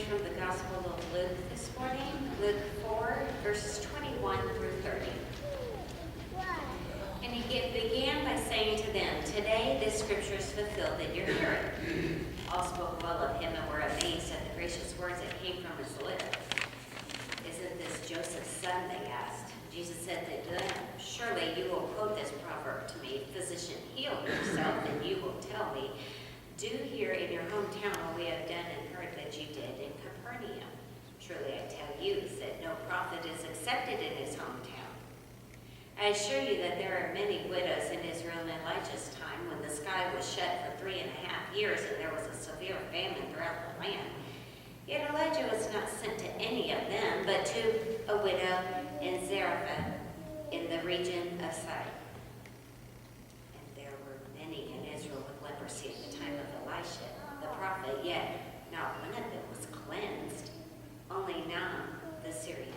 from the Gospel of Luke this morning, Luke 4, verses 21 through 30. And he began by saying to them, "Today this scripture is fulfilled in your hearing." All spoke well of him and were amazed at the gracious words that came from his lips. "Isn't this Joseph's son?" they asked. Jesus said to them, "Surely you will quote this proverb to me, 'Physician, heal yourself,' and you will tell me, 'Do here in your hometown what we have done and heard that you did in Capernaum.' Truly I tell you that no prophet is accepted in his hometown. I assure you that there are many widows in Israel in Elijah's time, when the sky was shut for 3.5 years and there was a severe famine throughout the land. Yet Elijah was not sent to any of them, but to a widow in Zarephath in the region of Sidon. And there were many in Israel with leprosy at the time of Elisha, the prophet, yet not one of them was cleansed, only Naaman the Syrian.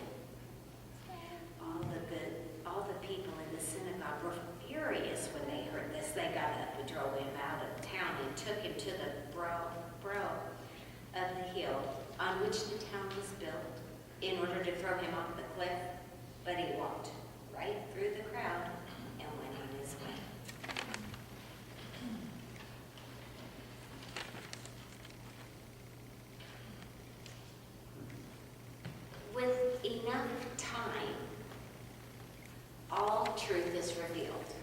All the people in the synagogue were furious when they heard this. They got up and drove him out of town and took him to the brow of the hill on which the town was built, in order to throw him off the cliff. But he walked right through the crowd and went on his way. With enough time, all truth is revealed.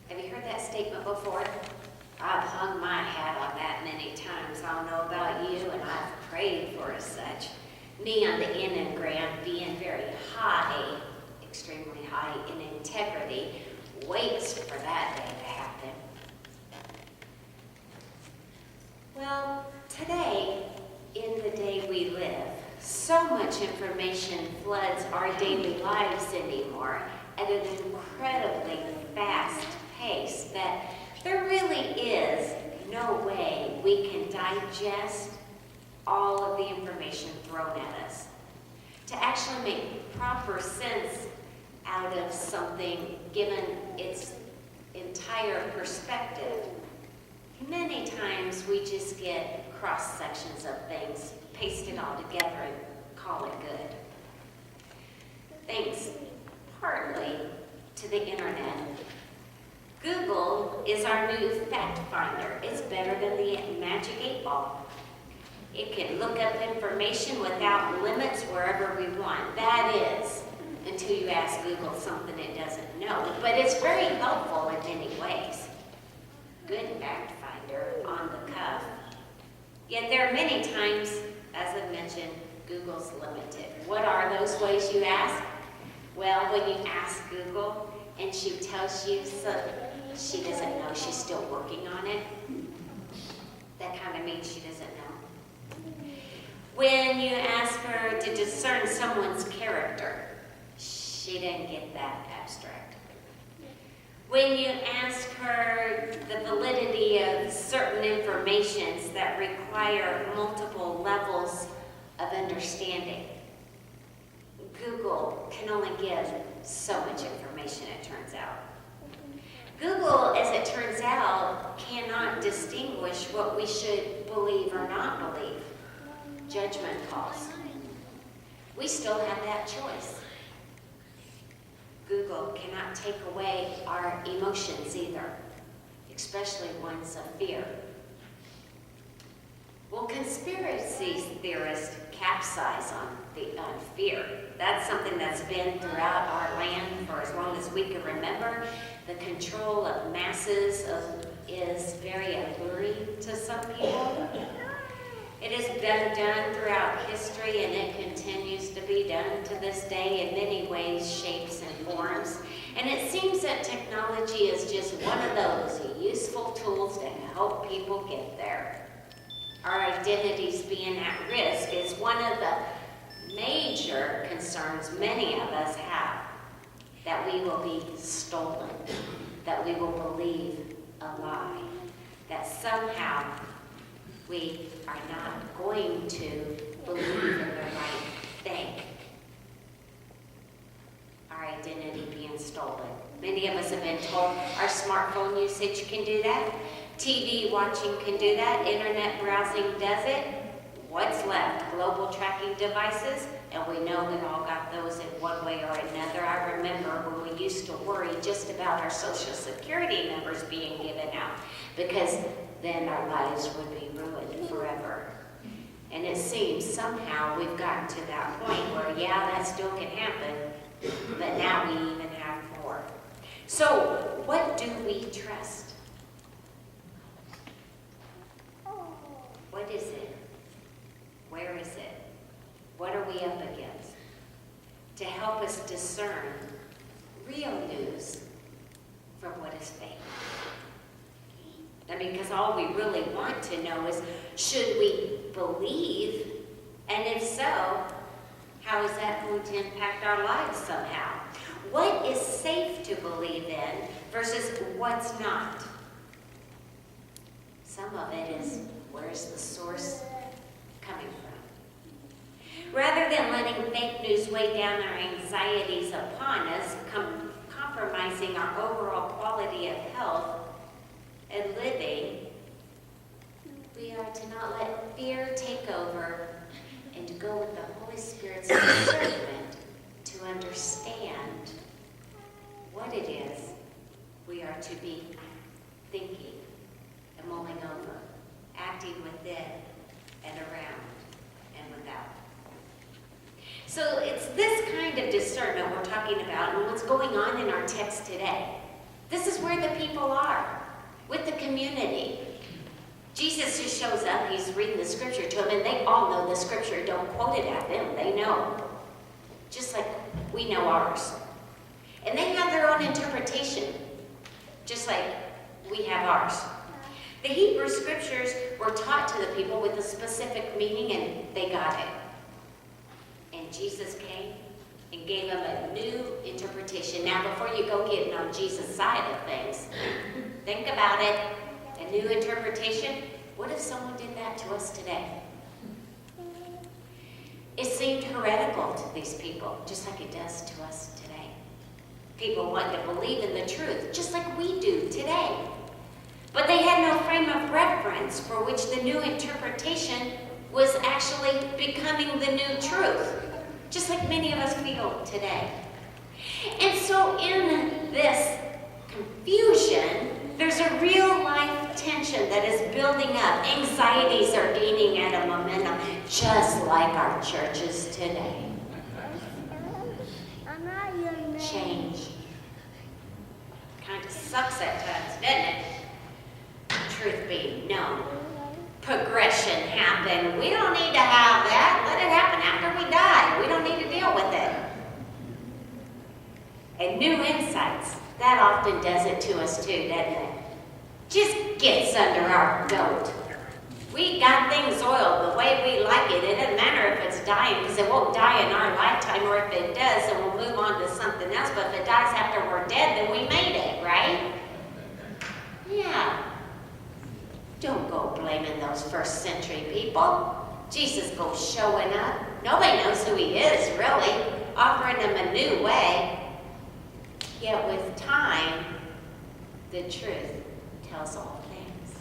Have you heard that statement before? I've hung my hat on that many times. I don't know about you, and I've prayed for as such. Me on the Enneagram, being very high, extremely high in integrity, waits for that day to happen. Well, today, in the day we live, so much information floods our daily lives anymore at an incredibly fast pace that there really is no way we can digest all of the information thrown at us. To actually make proper sense out of something, given its entire perspective, many times we just get cross sections of things, paste it all together and call it good. Thanks partly to the internet. Google is our new fact finder. It's better than the magic 8-ball. It can look up information without limits wherever we want. That is, until you ask Google something it doesn't know. But it's very helpful in many ways. Good fact finder on the cuff. Yet there are many times, as I mentioned, Google's limited. What are those ways, you ask? Well, when you ask Google and she tells you so she doesn't know, she's still working on it, that kind of means she doesn't know. When you ask her to discern someone's character, she didn't get that abstract. When you ask her the validity of certain informations that require multiple levels of understanding, Google can only give so much information, it turns out. Google, as it turns out, cannot distinguish what we should believe or not believe. Judgment calls. We still have that choice. Google cannot take away our emotions either, especially ones of fear. Well, conspiracy theorists capsize on fear. That's something that's been throughout our land for as long as we can remember. The control of masses is very alluring to some people. It has been done throughout history, and it continues to be done to this day in many ways, shapes, and forms. And it seems that technology is just one of those useful tools to help people get there. Our identities being at risk is one of the major concerns many of us have, that we will be stolen, that we will believe a lie, that somehow we are not going to believe in the right thing. Our identity being stolen. Many of us have been told our smartphone usage can do that. TV watching can do that. Internet browsing does it. What's left? Global tracking devices, and we know we all got those in one way or another. I remember when we used to worry just about our Social Security numbers being given out, because then our lives would be ruined forever. And it seems somehow we've gotten to that point where, yeah, that still can happen, but now we even have more. So, what do we trust? What is it? Where is it? What are we up against? To help us discern real news from what is fake. I mean, because all we really want to know is, should we believe? And if so, how is that going to impact our lives somehow? What is safe to believe in versus what's not? Some of it is, where's the source coming from? Rather than letting fake news weigh down our anxieties upon us, compromising our overall quality of health and living, we are to not let fear take over and to go with the Holy Spirit's discernment to understand what it is we are to be thinking and mulling over, acting within and around and without. So it's this kind of discernment we're talking about and what's going on in our text today. This is where the people are, with the community. Jesus just shows up, he's reading the scripture to them, and they all know the scripture. Don't quote it at them, they know. Just like we know ours. And they have their own interpretation, just like we have ours. The Hebrew scriptures were taught to the people with a specific meaning, and they got it. And Jesus came and gave them a new interpretation. Now, before you go getting on Jesus' side of things, think about it. A new interpretation. What if someone did that to us today? It seemed heretical to these people, just like it does to us today. People want to believe in the truth, just like we do today. But they had no frame of reference for which the new interpretation was actually becoming the new truth, just like many of us feel today. And so in this confusion, there's a real life tension that is building up. Anxieties are gaining at a momentum, just like our churches today. Change kind of sucks at times, doesn't it? Truth being known. Progression happened. We don't need to have that. Let it happen after we die. We don't need to deal with it. And new insights. That often does it to us too, doesn't it? Just gets under our goat. We got things oiled the way we like it. It doesn't matter if it's dying, because it won't die in our lifetime, or if it does, then we'll move on to something else. But if it dies after we're dead, then we made it, right? Yeah. Don't go blaming those first century people. Jesus goes showing up. Nobody knows who he is, really, offering them a new way. Yet with time, the truth tells all things.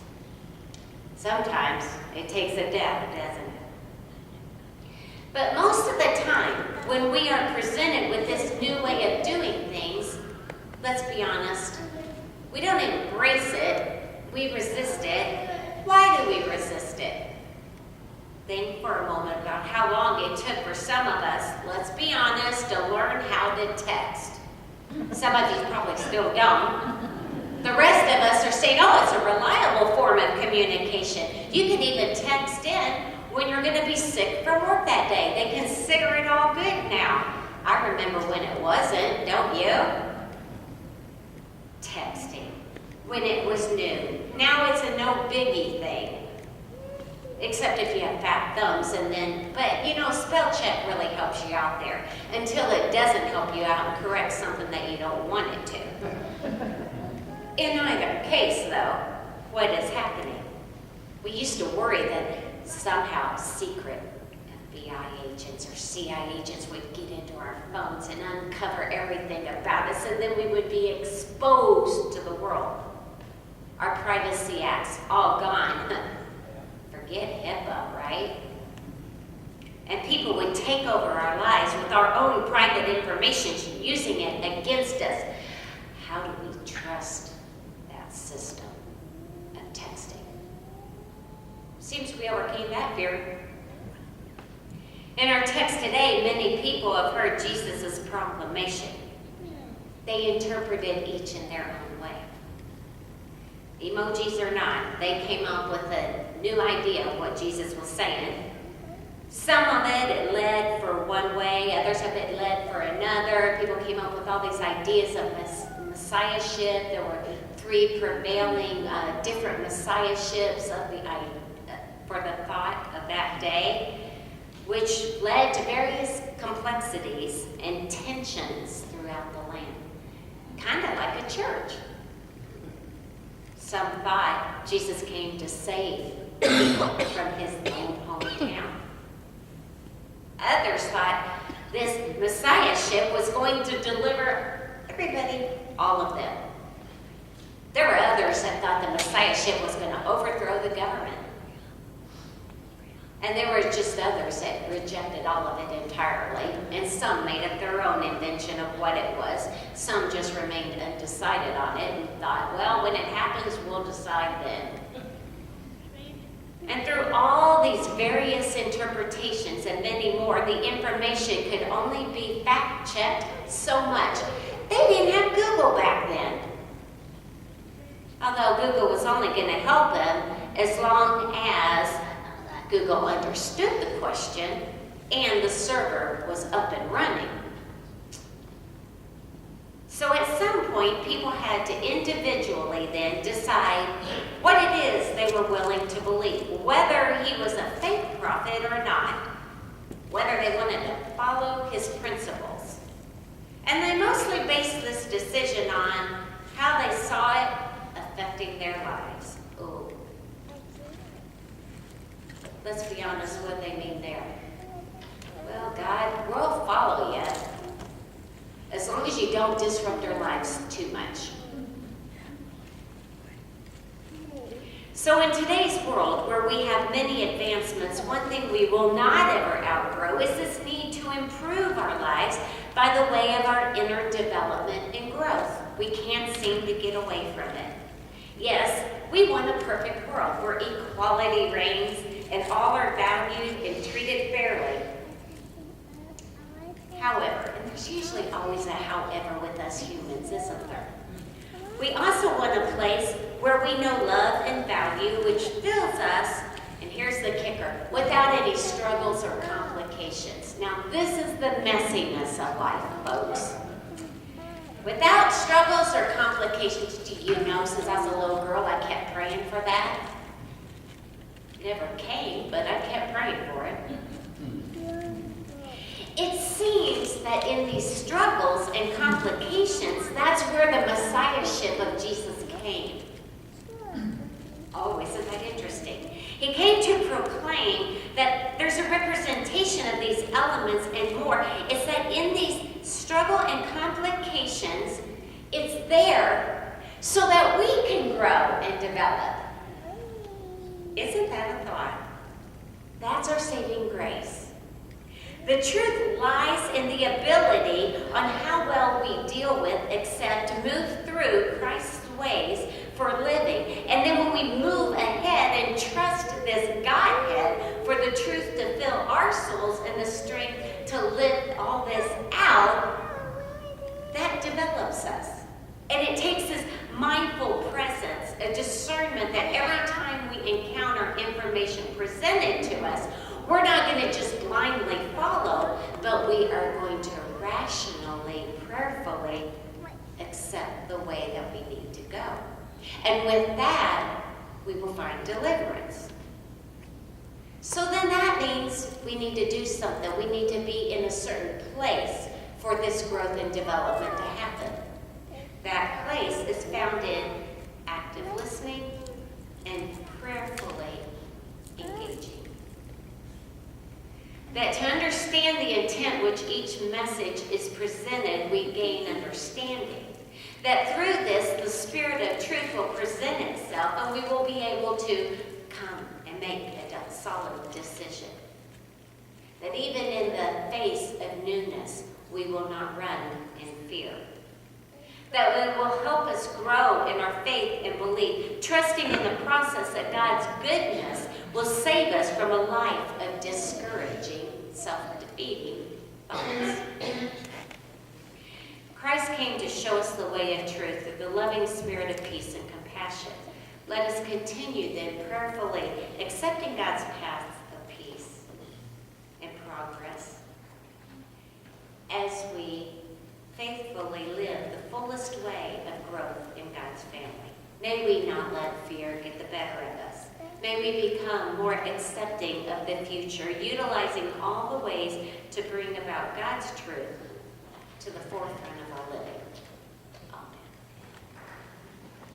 Sometimes it takes a death, doesn't it? But most of the time, when we are presented with this new way of doing things, let's be honest, we don't embrace it, we resist it. Why do we resist it? Think for a moment about how long it took for some of us, let's be honest, to learn how to text. Some of you probably still don't. The rest of us are saying, oh, it's a reliable form of communication. You can even text in when you're going to be sick from work that day. They consider it all good now. I remember when it wasn't, don't you? Texting. When it was new. Now it's a no biggie thing. Except if you have fat thumbs, and then, but you know, spell check really helps you out there until it doesn't help you out and correct something that you don't want it to. In either case, though, what is happening? We used to worry that somehow secret FBI agents or CIA agents would get into our phones and uncover everything about us, and then we would be exposed to the world. Our Privacy Act's all gone. Forget HIPAA, right? and people would take over our lives with our own private information, using it against us. How do we trust that system of texting? Seems we overcame that fear. In our text today, many people have heard Jesus' proclamation. They interpreted each in their own way. Emojis or not, they came up with a new idea of what Jesus was saying. Some of it led for one way, others of it led for another. People came up with all these ideas of messiahship. There were three prevailing different messiahships for the thought of that day, which led to various complexities and tensions throughout the land. Kind of like a church. Some thought Jesus came to save people from his own hometown. Others thought this messiahship was going to deliver everybody, all of them. There were others that thought the messiahship was going to overthrow the government. And there were just others that rejected all of it entirely. And some made up their own invention of what it was. Some just remained undecided on it and thought, well, when it happens, we'll decide then. And through all these various interpretations and many more, the information could only be fact-checked so much. They didn't have Google back then. Although Google was only going to help them as long as Google understood the question and the server was up and running. So at some point, people had to individually then decide what it is they were willing to believe, whether he was a fake prophet or not, whether they wanted to follow his principles. And they mostly based this decision on how they saw it affecting their lives. Ooh. Let's be honest, what they mean there. Well, God, we'll follow you, as long as you don't disrupt our lives too much. So in today's world, where we have many advancements, one thing we will not ever outgrow is this need to improve our lives by the way of our inner development and growth. We can't seem to get away from it. Yes, we want a perfect world where equality reigns and all are valued and treated fairly. However, and there's usually always a however with us humans, isn't there? We also want a place where we know love and value, which fills us, and here's the kicker, without any struggles or complications. Now, this is the messiness of life, folks. Without struggles or complications, do you know, since I was a little girl, I kept praying for that? Never came, but I kept praying for it. It seems that in these struggles and complications, that's where the messiahship of Jesus came. Oh, isn't that interesting? He came to proclaim that there's a representation of these elements and more. It's that in these struggle and complications, it's there so that we can grow and develop. Isn't that a thought? That's our saving grace. The truth lies in the ability on how well we deal with, accept, move through Christ's ways for living. And then when we move ahead and trust this Godhead for the truth to fill our souls and the strength to live all this out, that develops us. And it takes this mindful presence, a discernment that every time we encounter information presented to us, we're not going to just blindly follow, but we are going to rationally, prayerfully accept the way that we need to go. And with that, we will find deliverance. So then that means we need to do something. We need to be in a certain place for this growth and development to happen. That place is found in active listening and prayerfully engaging. That to understand the intent which each message is presented, we gain understanding. That through this, the Spirit of truth will present itself and we will be able to come and make a solid decision. That that even in the face of newness, we will not run in fear. That it will help us grow in our faith and belief, trusting in the process that God's goodness will save us from a life of discouraging, self-defeating thoughts. Christ came to show us the way of truth through the loving spirit of peace and compassion. Let us continue then prayerfully accepting God's path of peace and progress as we faithfully live the fullest way of growth in God's family. May we not let fear get the better of us. May we become more accepting of the future, utilizing all the ways to bring about God's truth to the forefront of our living.